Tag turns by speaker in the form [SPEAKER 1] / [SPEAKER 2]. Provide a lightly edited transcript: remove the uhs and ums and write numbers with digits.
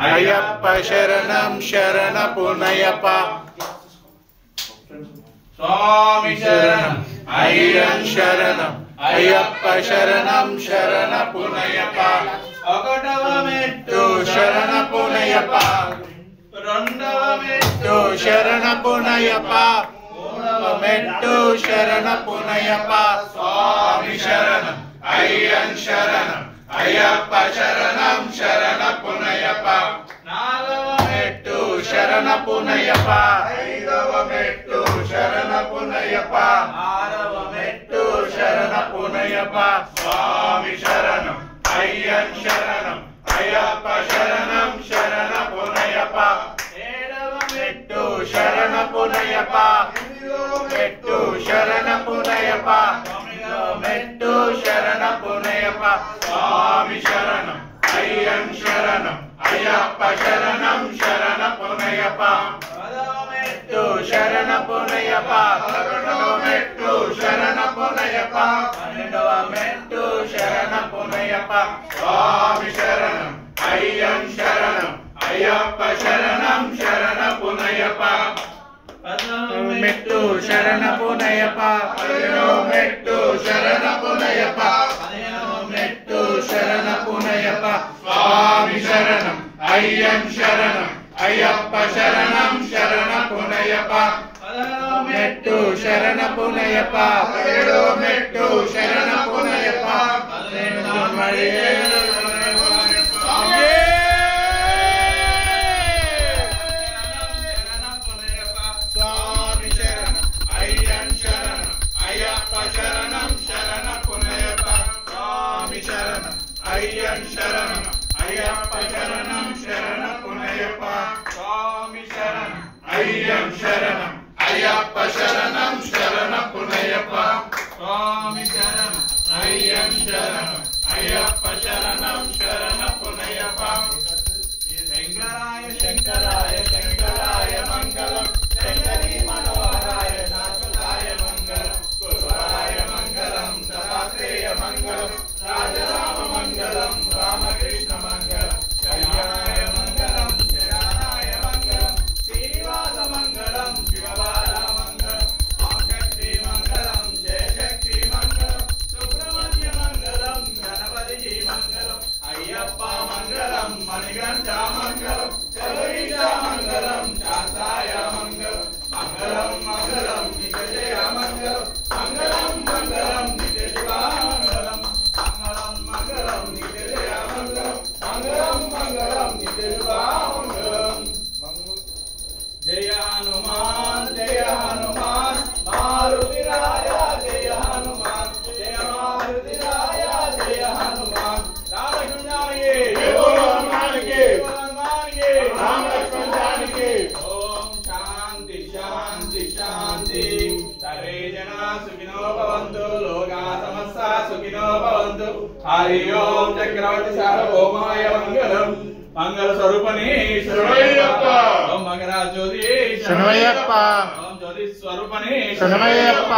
[SPEAKER 1] అయ్యప్ప శరణం శరణ పునయప్ప
[SPEAKER 2] స్వామి శరణం
[SPEAKER 1] అయ్యం శరణం అయ్యప్ప శరణం శరణ పునయప్ప
[SPEAKER 2] ఒకటవ మెట్టు
[SPEAKER 1] శరణ పునయప్ప
[SPEAKER 2] రెండవ మెట్టు
[SPEAKER 1] శరణ పునయప్ప
[SPEAKER 2] మూడవ
[SPEAKER 1] మెట్టు శరణ పునయప్ప స్వామి శరణం అయ్యం శరణం అయ్యప్ప శరణం శరణ పునయప్ప
[SPEAKER 2] నాలుగవ
[SPEAKER 1] మెట్టు శరణ పునయప్ప ఐదవ మెట్టు శరణ పునయప్ప
[SPEAKER 2] ఆరవ మెట్టు
[SPEAKER 1] శరణ పునయప్ప స్వామి శరణం అయ్యం శరణం అయ్యప్ప శరణం శరణ పునయప్ప
[SPEAKER 2] ఏడవ
[SPEAKER 1] మెట్టు శరణ పునయప్ప మెట్టు శరణ పునయప్ప మెట్టు శరణ పునయప్ప స్వామి శరణం అయ్యం శరణం అయ్యప్ప శరణం శరణ పునయప్ప
[SPEAKER 2] పదవ మెట్టు
[SPEAKER 1] మెట్టు శరణ పునయప్ప పదకొండవ మెట్టు శరణ పునయప్ప పన్నెండవ మెట్టు శరణ పునయప్ప స్వామి శరణం అయ్యం శరణం అయ్యప్ప శరణం శరణ పునయప్ప మెట్టు శరణ పునయప్ప పదిహేనవ మెట్టు శరణ పునయప్ప మెట్టు శరణ పునయప్ప స్వామి శరణం అయ్యం శరణం అయ్యప్ప శరణం శరణ పునయప్ప మెట్టు శరణ పునయప్ప పదిహేడవ మెట్టు శరణ పునయప్ప స్వామి శరణం అయ్యం శరణం అయ్యప్ప శరణం శరణ పునయప్ప స్వామి శరణం అయ్యం శరణం అయ్యప్ప శరణం శరణ పునయప్ప స్వామి శరణం అయ్యం శరణం అయ్యప్ప శరణం శరణ పునయప్ప స్వామి శరణం అయ్యం శరణం అయ్యప్ప శరణం శరణ పునయప్ప శంకరాయ శంకరాయ శంకరాయ మంగళం శంకరీ మనోహరాయ శాశ్వతాయ మంగళం గురువాయ మంగళం దత్తాత్రేయ మంగళం రాజరామ మంగళం రామకృష్ణ మంగళం కళ్యాణాయ మంగళం శరణాయ మంగళం శ్రీనివాస మంగళం శివబాల మంగళం ఆంకక్షి మంగళం జయశక్తి మంగళం సుబ్రహ్మణ్య మంగళం గణపతి మంగళం అయ్యప్ప మంగళం మణికంఠ మంగళం చలురీశ మంగళం శాస్తాయ మంగళం మంగళం మంగళం నిత్యజయ మంగళం మంగళం మంగళం నిత్య శివ మంగళం మంగళం మంగళం నిత్యజయ మంగళం మంగళం మంగళం నిత్య శివ మంగళం జయ హనుమాన్ జయ హనుమాన్ మారుతిరాయ జయ హనుమాన్ జయ మారుతిరాయ జయ హనుమాన్ రామకృష్ణానికి హనుమానికి రామకృష్ణానికి ఓం శాంతి శాంతి శాంతి సర్వే జనా సుఖినో భవంతు లోకా సమస్తా సుఖినో భవంతు హరి ఓం చక్రవర్తి సార్వభౌమాయ మంగళం మంగళ స్వరూపని శరణమయ్యప్ప ఓం మంగళ జ్యోతి శరణమయ్యప్ప
[SPEAKER 2] ఓం జ్యోతి స్వరూపని
[SPEAKER 1] శరణమయ్యప్ప